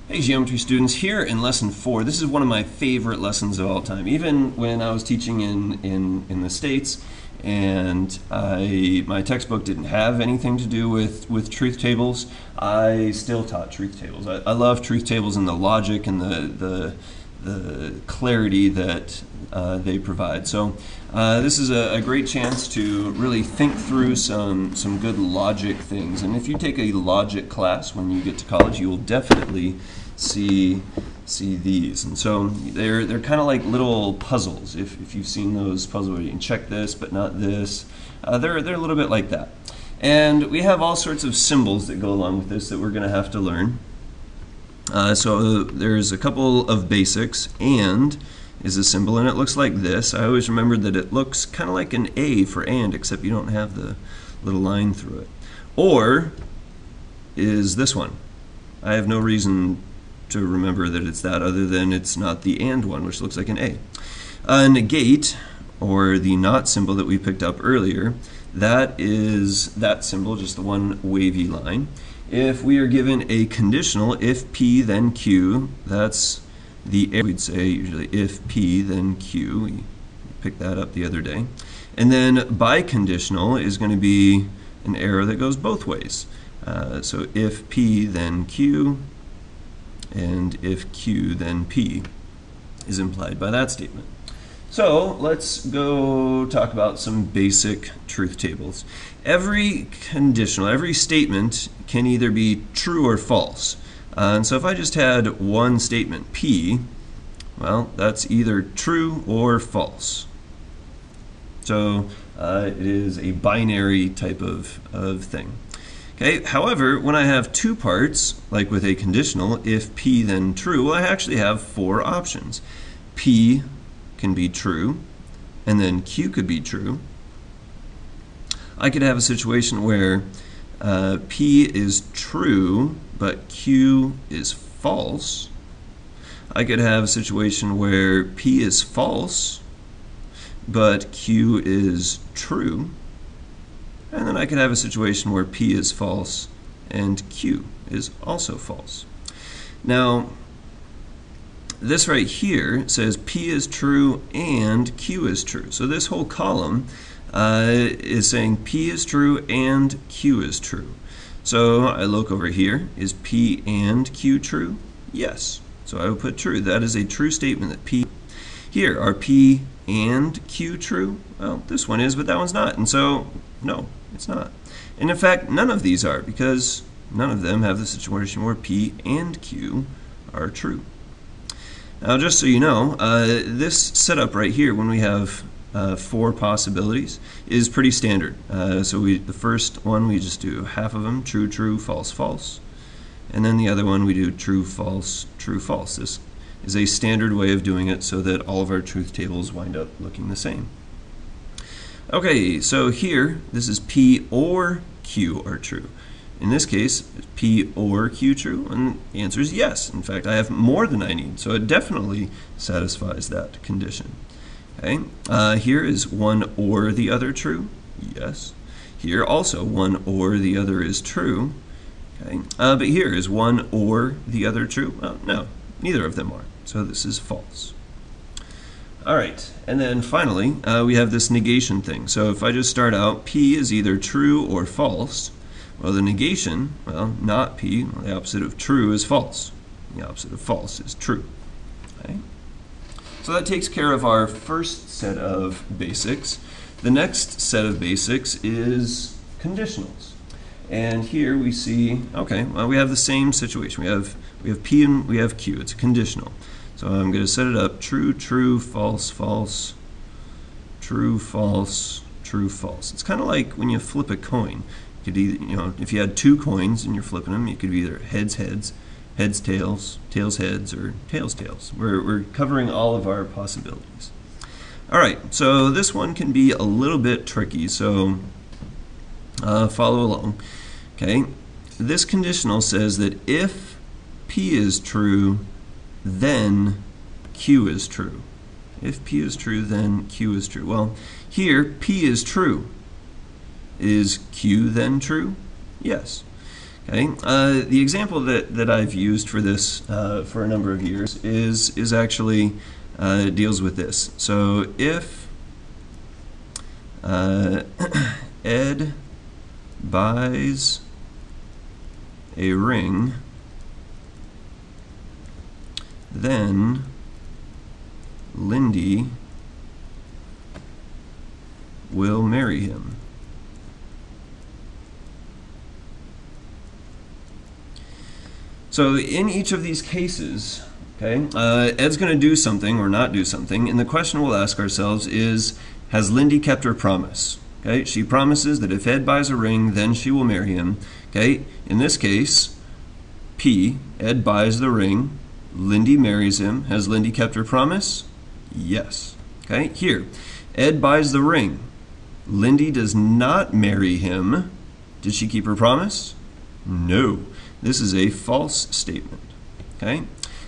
Hey geometry students, here in lesson 4, this is one of my favorite lessons of all time. Even when I was teaching in the States and my textbook didn't have anything to do with truth tables, I still taught truth tables. I love truth tables and the logic and the clarity that they provide. So this is a great chance to really think through some good logic things. And if you take a logic class when you get to college, you will definitely see these. And so they're kind of like little puzzles. If you've seen those puzzles where you can check this but not this, they're a little bit like that. And we have all sorts of symbols that go along with this that we're going to have to learn. So there's a couple of basics. And is a symbol, and it looks like this. I always remembered that it looks kind of like an A for and, except you don't have the little line through it. Or is this one. I have no reason to remember that it's that other than it's not the and one, which looks like an A. Negate, or the not symbol that we picked up earlier, that is that symbol, just the one wavy line. If we are given a conditional, if P then Q, that's we'd say usually if P then Q. We picked that up the other day. And then biconditional is going to be an arrow that goes both ways. So if P then Q, and if Q then P is implied by that statement. So let's go talk about some basic truth tables. Every conditional, every statement can either be true or false. And so if I just had one statement, P, well, that's either true or false. So it is a binary type of thing. Okay. However, when I have two parts, like with a conditional, if P then true, well, I actually have four options. P can be true, and then Q could be true. I could have a situation where P is true, but Q is false. I could have a situation where P is false, but Q is true. And then I could have a situation where P is false and Q is also false. Now, this right here says P is true and Q is true. So this whole column is saying P is true and Q is true. So I look over here. Is P and Q true? Yes. So I would put true. That is a true statement that P. Here, are P and Q true? Well, this one is, but that one's not. And so, no, it's not. And in fact, none of these are, because none of them have the situation where P and Q are true. Now, just so you know, this setup right here, when we have four possibilities, is pretty standard. So the first one, we just do half of them, true, true, false, false. And then the other one, we do true, false, true, false. This is a standard way of doing it so that all of our truth tables wind up looking the same. Okay, so here, this is P or Q are true. In this case, is P or Q true? And the answer is yes. In fact, I have more than I need, so it definitely satisfies that condition. Okay. Here is one or the other true. Yes. Here also one or the other is true. Okay. But here is one or the other true. Well, no, neither of them are. So this is false. All right. And then finally, we have this negation thing. So if I just start out, P is either true or false. Well, the negation, well, not P. Well, the opposite of true is false. The opposite of false is true. Okay. So that takes care of our first set of basics. The next set of basics is conditionals. And here we see, okay, well, we have the same situation. We have P and we have Q. It's a conditional. So I'm going to set it up true, true, false, false, true, false, true, false. It's kind of like when you flip a coin. You could either, if you had two coins and you're flipping them, you could be either heads, heads, heads, tails, tails, heads, or tails, tails. We're covering all of our possibilities. All right, so this one can be a little bit tricky, so follow along. Okay, this conditional says that if P is true, then Q is true. If P is true, then Q is true. Well, here P is true. Is Q then true? Yes. Okay, the example that I've used for this for a number of years is actually deals with this. So if Ed buys a ring, then Lindy will marry him. So in each of these cases, okay, Ed's going to do something or not do something, and the question we'll ask ourselves is, has Lindy kept her promise? Okay, she promises that if Ed buys a ring, then she will marry him. Okay, in this case, P, Ed buys the ring, Lindy marries him. Has Lindy kept her promise? Yes. Okay, here, Ed buys the ring. Lindy does not marry him. Did she keep her promise? No. This is a false statement. Okay?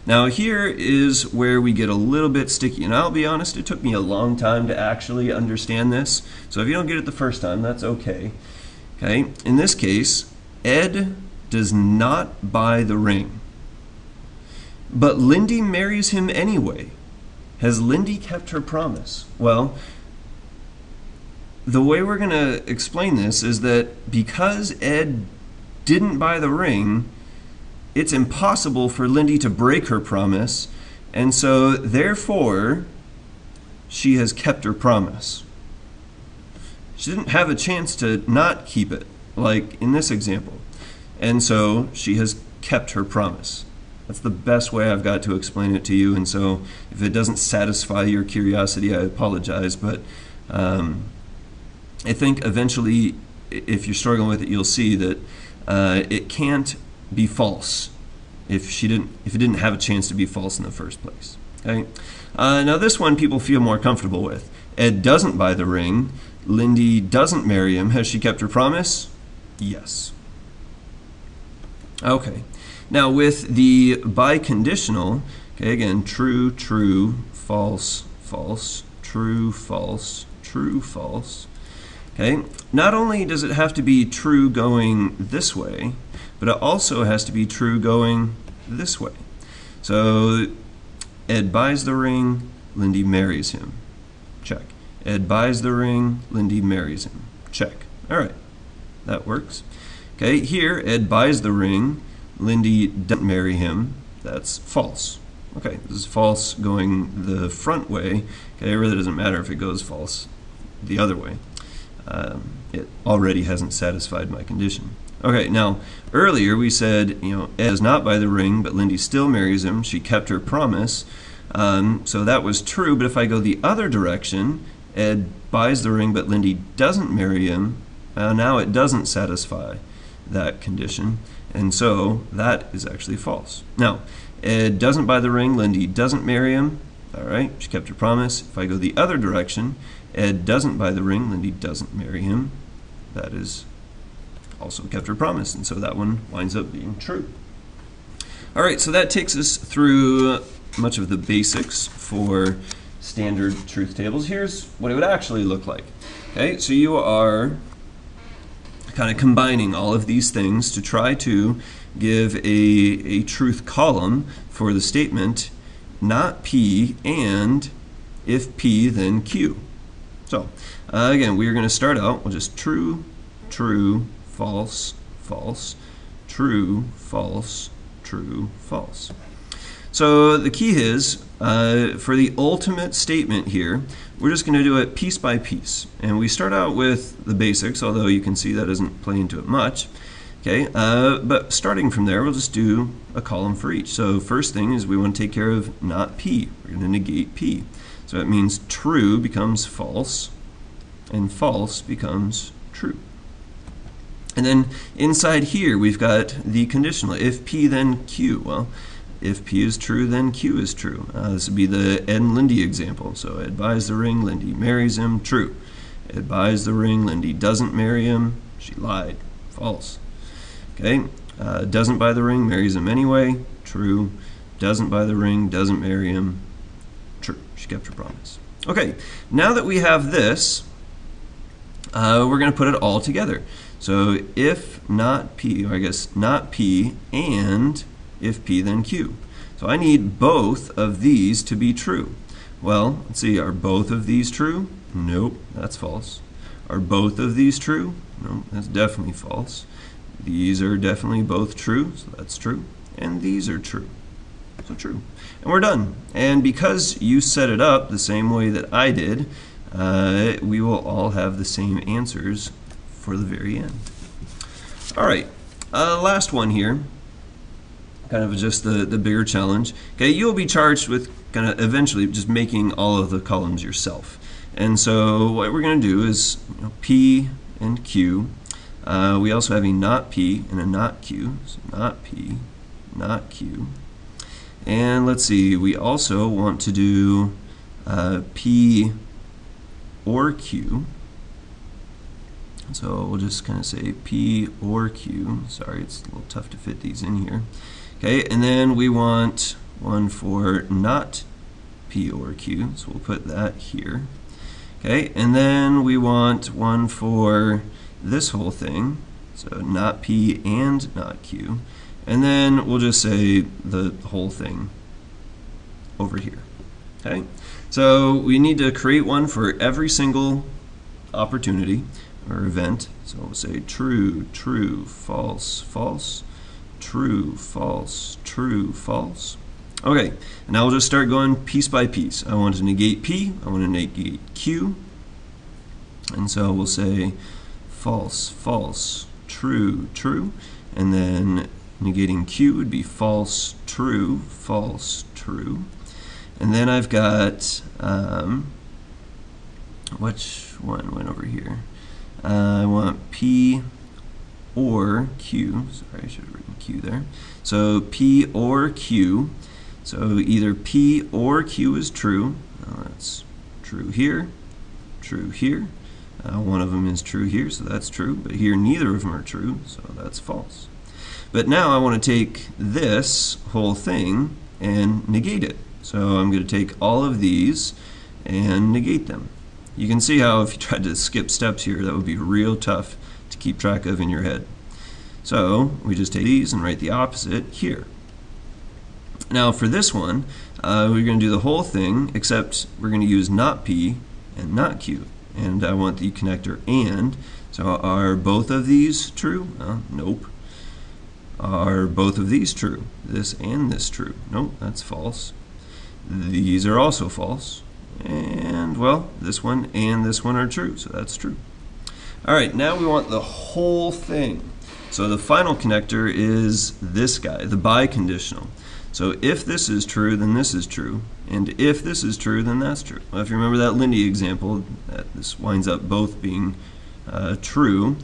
Now here is where we get a little bit sticky. And I'll be honest, it took me a long time to actually understand this. So if you don't get it the first time, that's okay. Okay? In this case, Ed does not buy the ring. But Lindy marries him anyway. Has Lindy kept her promise? Well, the way we're going to explain this is that because Ed didn't buy the ring, it's impossible for Lindy to break her promise, and so therefore she has kept her promise. She didn't have a chance to not keep it, like in this example, and so she has kept her promise. That's the best way I've got to explain it to you, and so if it doesn't satisfy your curiosity, I apologize, but I think eventually, if you're struggling with it, you'll see that it can't be false if it didn't have a chance to be false in the first place. Okay. Now this one people feel more comfortable with. Ed doesn't buy the ring. Lindy doesn't marry him. Has she kept her promise? Yes. Okay. Now with the biconditional, okay, again, true, true, false, false, true, false, true, false. Okay, not only does it have to be true going this way, but it also has to be true going this way. So Ed buys the ring, Lindy marries him. Check. Ed buys the ring, Lindy marries him. Check. All right, that works. Okay, here Ed buys the ring, Lindy doesn't marry him. That's false. Okay, this is false going the front way. Okay, it really doesn't matter if it goes false the other way. It already hasn't satisfied my condition. Okay, now earlier we said, Ed does not buy the ring, but Lindy still marries him. She kept her promise. So that was true, but if I go the other direction, Ed buys the ring, but Lindy doesn't marry him. Now it doesn't satisfy that condition, and so that is actually false. Now, Ed doesn't buy the ring, Lindy doesn't marry him. All right, she kept her promise. If I go the other direction, Ed doesn't buy the ring, Lindy doesn't marry him. That is also kept her promise, and so that one winds up being true. All right, so that takes us through much of the basics for standard truth tables. Here's what it would actually look like. Okay, so you are kind of combining all of these things to try to give a truth column for the statement, not P, and if P, then Q. So again, we're going to start out with just true, true, false, false, true, false, true, false. So the key is, for the ultimate statement here, we're just going to do it piece by piece. And we start out with the basics, although you can see that doesn't play into it much. Okay, but starting from there, we'll just do a column for each. So first thing is we want to take care of not P. We're going to negate P. So that means true becomes false, and false becomes true. And then inside here, we've got the conditional. If P, then Q. Well, if P is true, then Q is true. This would be the Ed and Lindy example. So Ed buys the ring, Lindy marries him, true. Ed buys the ring, Lindy doesn't marry him, she lied, false. Okay, doesn't buy the ring, marries him anyway, true. Doesn't buy the ring, doesn't marry him, true. She kept her promise. Okay, now that we have this, we're going to put it all together. So if not P, or I guess not P, and if P, then Q. So I need both of these to be true. Well, let's see, are both of these true? Nope, that's false. Are both of these true? No, that's definitely false. These are definitely both true, so that's true. And these are true, so true. And we're done. And because you set it up the same way that I did, we will all have the same answers for the very end. All right, last one here. Kind of just the bigger challenge. Okay, you'll be charged with kind of eventually just making all of the columns yourself. And so what we're going to do is P and Q. We also have a not P and a not Q. So not P, not Q. And let's see, we also want to do P or Q. So we'll just kind of say P or Q. Sorry, it's a little tough to fit these in here. Okay, and then we want one for not P or Q, so we'll put that here. Okay, and then we want one for this whole thing, so not P and not Q. And then we'll just say the whole thing over here. Okay, so we need to create one for every single opportunity or event. So we'll say true, true, false, false, true, false, true, false. Okay, and now we'll just start going piece by piece. I want to negate P, I want to negate Q, and so we'll say false, false, true, true, and then negating Q would be false, true, true. And then I've got, which one went over here? I want P or Q. Sorry, I should have written Q there. So P or Q. So either P or Q is true. That's true here, true here. One of them is true here, so that's true. But here, neither of them are true, so that's false. But now I want to take this whole thing and negate it. So I'm going to take all of these and negate them. You can see how if you tried to skip steps here, that would be real tough to keep track of in your head. So we just take these and write the opposite here. Now for this one, we're going to do the whole thing, except we're going to use not P and not Q. And I want the connector and. So are both of these true? Nope. Are both of these true? This and this true? Nope, that's false. These are also false. And, well, this one and this one are true, so that's true. All right, now we want the whole thing. So the final connector is this guy, the biconditional. So if this is true, then this is true. And if this is true, then that's true. Well, if you remember that Lindy example, this winds up both being true.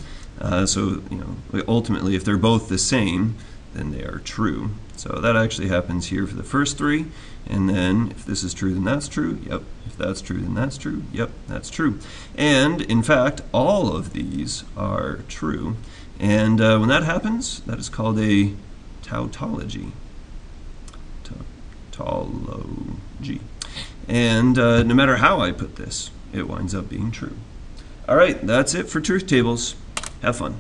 So, ultimately, if they're both the same, then they are true. So that actually happens here for the first three. And then if this is true, then that's true. Yep. If that's true, then that's true. Yep, that's true. And in fact, all of these are true. And when that happens, that is called a tautology. Tautology. And no matter how I put this, it winds up being true. All right, that's it for truth tables. Have fun.